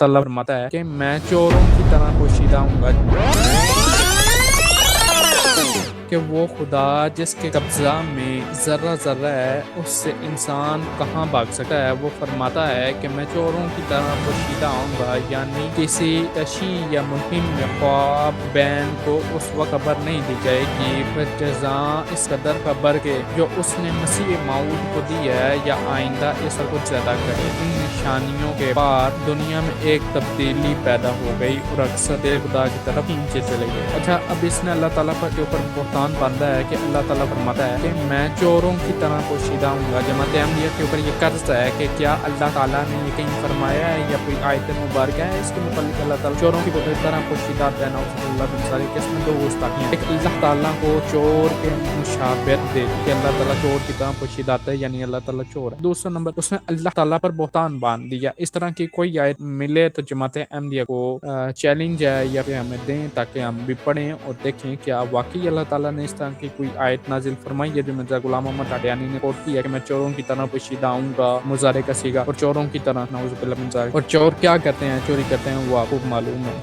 اللہ فرماتا ہے کہ میں چوروں کی طرح پوشیدہ ہوں گا کہ وہ خدا جس کے قبضہ میں ذرہ ذرہ ہے اس سے انسان کہاں بھاگ سکتا ہے، وہ فرماتا ہے کہ میں چوروں کی طرح پوشیدہ ہوں گا، یعنی کسی تشیع یا مہم میں خواب بین کو اس وقت خبر نہیں دی جائے گی، پھر جزاں اس قدر خبر کے جو اس نے مسیح موعود کو دی ہے یا آئندہ اس کو زیادہ کرے۔ ان نشانیوں کے بعد دنیا میں ایک تبدیلی پیدا ہو گئی اور اکثر خدا کی طرف نیچے چلے گئے۔ اچھا، اب اس نے اللہ تعالیٰ کے اوپر بہتان باندھا ہے کہ اللہ تعالیٰ فرماتا ہے کہ میں چوروں کی طرح پوشیدہ ہوں گا۔ جماعت احمدیہ کے اوپر یہ قرض ہے کہ کیا اللہ تعالیٰ نے یہ کہیں فرمایا ہے یا کوئی آیت مبارکہ ہے اس کے متعلق اللہ تعالیٰ چوروں کی طرح پوشیدہ دینا اللہ بن ساری قسم دو گستاخیاں، ایک اللہ تعالیٰ کو چور کے مشابہت دے کہ اللہ تعالیٰ چور کی طرح پوشیدہ ہے، یعنی اللہ تعالیٰ چور ہے۔ دوسرا نمبر، اس نے اللہ تعالیٰ پر بہتان باندھ دیا۔ اس طرح کی کوئی آیت ملے تو جماعت احمدیہ کو چیلنج ہے یا پھر ہمیں دیں تاکہ ہم بھی پڑھیں اور دیکھیں کیا واقعی اللہ تعالیٰ نے اس طرح کی کوئی آیت نازل فرمائی ہے جو مرزا غلام محمد قادیانی نے کوٹ کی ہے کہ میں چوروں کی طرح پوشیدہ ہوں گا، مضارع کا صیغہ، اور چوروں کی طرح نعوذ باللہ من ذالک۔ اور چور کیا کرتے ہیں، چوری کرتے ہیں، وہ آپ کو معلوم ہے۔